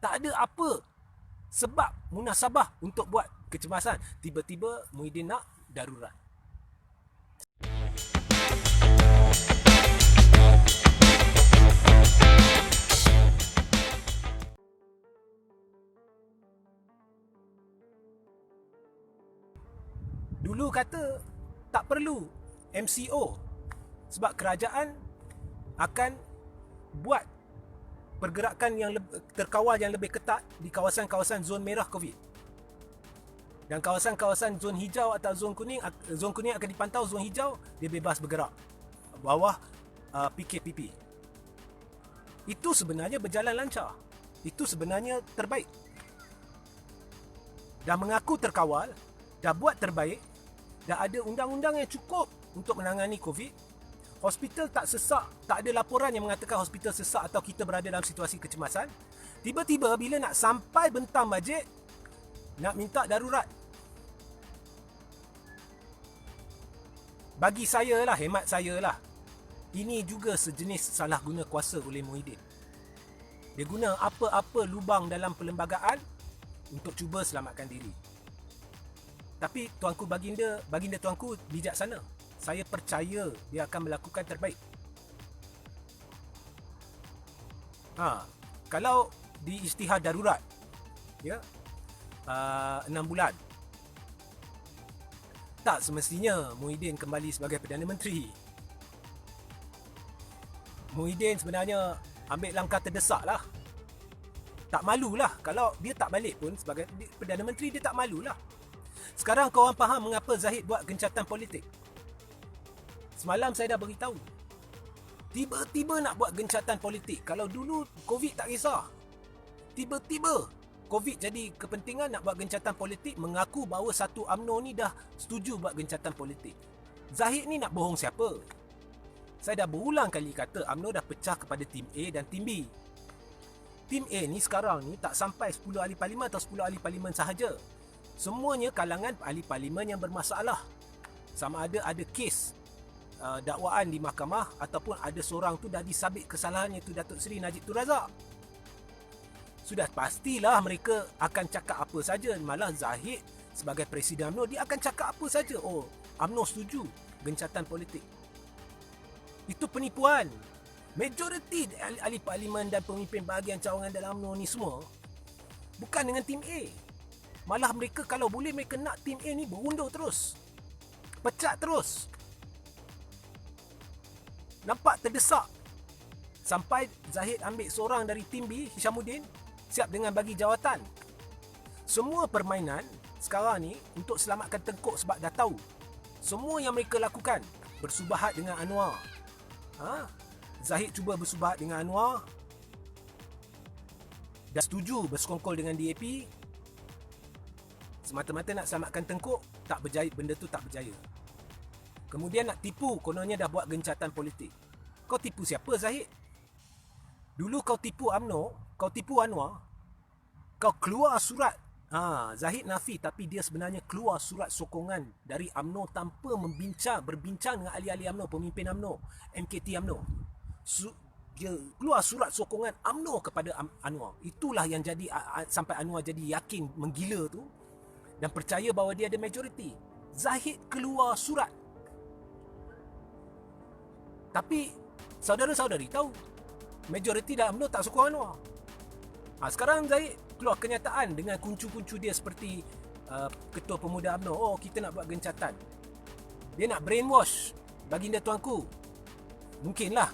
Tak ada apa sebab munasabah untuk buat kecemasan. Tiba-tiba Muhyiddin nak darurat. Dulu kata tak perlu MCO sebab kerajaan akan buat pergerakan yang terkawal yang lebih ketat di kawasan-kawasan zon merah COVID. Dan kawasan-kawasan zon hijau atau zon kuning akan dipantau, zon hijau dia bebas bergerak bawah PKPP. Itu sebenarnya berjalan lancar. Itu sebenarnya terbaik. Dah mengaku terkawal, dah buat terbaik, dah ada undang-undang yang cukup untuk menangani COVID. Hospital tak sesak, tak ada laporan yang mengatakan hospital sesak atau kita berada dalam situasi kecemasan. Tiba-tiba bila nak sampai bentang bajet, nak minta darurat. Bagi saya lah, hemat saya lah, ini juga sejenis salah guna kuasa oleh Muhyiddin. Dia guna apa-apa lubang dalam perlembagaan untuk cuba selamatkan diri. Tapi tuanku baginda tuanku bijaksana. Saya percaya dia akan melakukan terbaik. Kalau di isytihar darurat, ya, 6 bulan, tak semestinya Muhyiddin kembali sebagai Perdana Menteri. Muhyiddin sebenarnya ambil langkah terdesak lah. Tak malulah kalau dia tak balik pun sebagai Perdana Menteri, dia tak malulah. Sekarang korang faham mengapa Zahid buat gencatan politik? Semalam saya dah beritahu. Tiba-tiba nak buat gencatan politik. Kalau dulu COVID tak kisah. Tiba-tiba COVID jadi kepentingan nak buat gencatan politik, mengaku bahawa satu UMNO ni dah setuju buat gencatan politik. Zahid ni nak bohong siapa? Saya dah berulang kali kata UMNO dah pecah kepada tim A dan tim B. Tim A ni sekarang ni tak sampai 10 ahli parlimen atau 10 ahli parlimen sahaja. Semuanya kalangan ahli parlimen yang bermasalah. Sama ada kes dakwaan di mahkamah ataupun ada seorang tu dah disabit kesalahan, iaitu Datuk Seri Najib Tun Razak. Sudah pastilah mereka akan cakap apa saja. Malah Zahid sebagai Presiden UMNO, dia akan cakap apa saja. Oh, UMNO setuju gencatan politik. Itu penipuan. Majoriti ahli parlimen dan pemimpin bahagian cawangan dalam UMNO ni semua bukan dengan tim A. Malah mereka kalau boleh mereka nak tim A ni berundur terus, pecat terus. Nampak terdesak. Sampai Zahid ambil seorang dari tim B, Hishamuddin, siap dengan bagi jawatan. Semua permainan sekarang ni untuk selamatkan Tengkuk sebab dah tahu. Semua yang mereka lakukan bersubahat dengan Anwar. Zahid cuba bersubahat dengan Anwar. Dah setuju bersekongkol dengan DAP. Semata-mata nak selamatkan Tengkuk, tak berjaya, benda tu tak berjaya. Kemudian nak tipu, kononnya dah buat gencatan politik. Kau tipu siapa, Zahid? Dulu kau tipu UMNO, kau tipu Anwar, kau keluar surat. Zahid nafi, tapi dia sebenarnya keluar surat sokongan dari UMNO tanpa berbincang dengan ahli-ahli UMNO, pemimpin UMNO, MKT UMNO. Dia keluar surat sokongan UMNO kepada Anwar. Itulah yang jadi sampai Anwar jadi yakin menggila tu dan percaya bahawa dia ada majoriti. Zahid keluar surat. Tapi saudara-saudari tahu majoriti dalam UMNO tak sokong Anwar. Sekarang Zahid keluar kenyataan dengan kuncu-kuncu dia seperti Ketua Pemuda UMNO. Oh, kita nak buat gencatan. Dia nak brainwash baginda tuanku. Mungkinlah.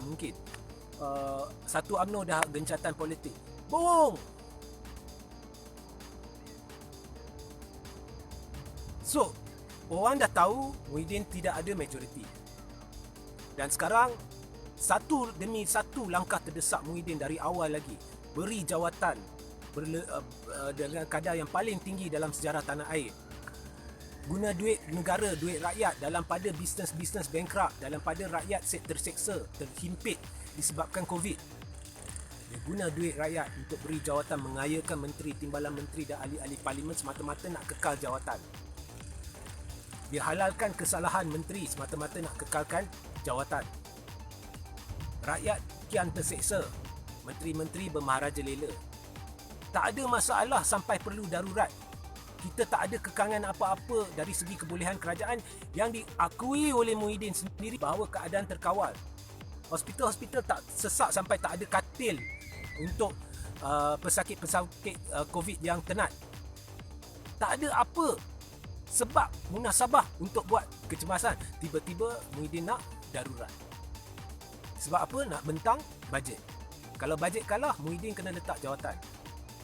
Mungkin. Satu UMNO dah gencatan politik. Bohong. So, orang dah tahu Muhyiddin tidak ada majoriti. Dan sekarang satu demi satu langkah terdesak Muhyiddin dari awal lagi. Beri jawatan dengan kadar yang paling tinggi dalam sejarah tanah air. Guna duit negara, duit rakyat dalam pada bisnes-bisnes bankrupt, dalam pada rakyat terseksa, terhimpit disebabkan COVID. Dia guna duit rakyat untuk beri jawatan, mengayakan menteri, timbalan menteri dan ahli-ahli parlimen semata-mata nak kekal jawatan. Dia halalkan kesalahan menteri semata-mata nak kekalkan jawatan. Rakyat kian terseksa. Menteri-menteri bermaharajalela. Tak ada masalah sampai perlu darurat. Kita tak ada kekangan apa-apa dari segi kebolehan kerajaan yang diakui oleh Muhyiddin sendiri bahawa keadaan terkawal. Hospital-hospital tak sesak sampai tak ada katil untuk pesakit-pesakit COVID yang tenat. Tak ada apa sebab munasabah untuk buat kecemasan. Tiba-tiba Muhyiddin nak darurat. Sebab apa? Nak bentang bajet. Kalau bajet kalah, Muhyiddin kena letak jawatan.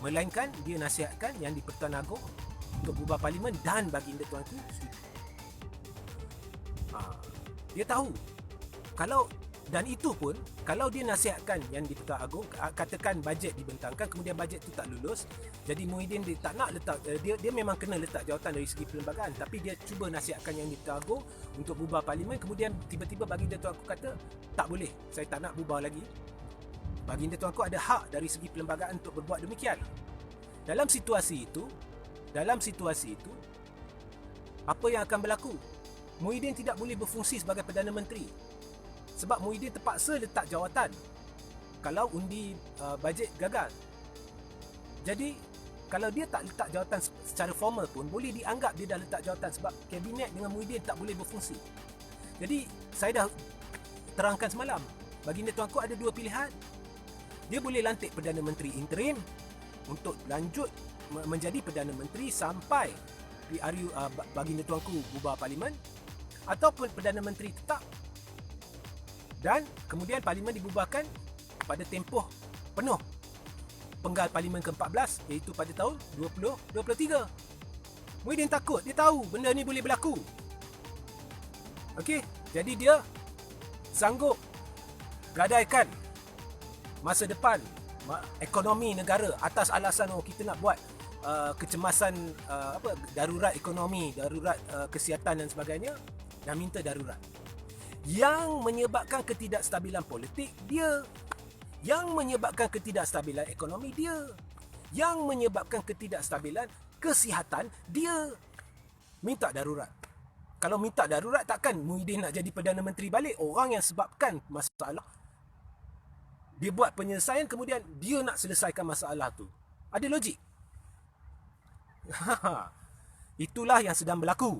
Melainkan dia nasihatkan yang di-Pertuan Agong untuk bubar parlimen dan baginda tuanku setuju. Dia tahu kalau, dan itu pun kalau dia nasihatkan yang di-Pertuan Agong, katakan bajet dibentangkan, kemudian bajet tu tak lulus, jadi Muhyiddin dia tak nak letak, dia memang kena letak jawatan dari segi perlembagaan, tapi dia cuba nasihatkan yang di-Pertuan Agong untuk bubar parlimen, kemudian tiba-tiba baginda tuanku kata tak boleh, saya tak nak bubar lagi. Baginda tuanku ada hak dari segi perlembagaan untuk berbuat demikian. Dalam situasi itu, apa yang akan berlaku? Muhyiddin tidak boleh berfungsi sebagai Perdana Menteri. Sebab Muhyiddin terpaksa letak jawatan kalau undi bajet gagal. Jadi, kalau dia tak letak jawatan secara formal pun, boleh dianggap dia dah letak jawatan sebab kabinet dengan Muhyiddin tak boleh berfungsi. Jadi, saya dah terangkan semalam, baginda tuanku ada dua pilihan. Dia boleh lantik Perdana Menteri interim untuk lanjut menjadi Perdana Menteri sampai PRU baginda tuanku bubar parlimen, ataupun Perdana Menteri tetap dan kemudian parlimen dibubarkan pada tempoh penuh penggal parlimen ke-14 iaitu pada tahun 2023. Muhyiddin takut, dia tahu benda ni boleh berlaku. Okey, jadi dia sanggup gadaikan masa depan ekonomi negara atas alasan kita nak buat kecemasan darurat ekonomi, darurat kesihatan dan sebagainya, dan minta darurat. Yang menyebabkan ketidakstabilan politik dia, yang menyebabkan ketidakstabilan ekonomi dia, yang menyebabkan ketidakstabilan kesihatan dia, minta darurat. Kalau minta darurat, takkan Muhyiddin nak jadi Perdana Menteri balik? Orang yang sebabkan masalah, dia buat penyelesaian, kemudian dia nak selesaikan masalah tu. Ada logik? Itulah yang sedang berlaku.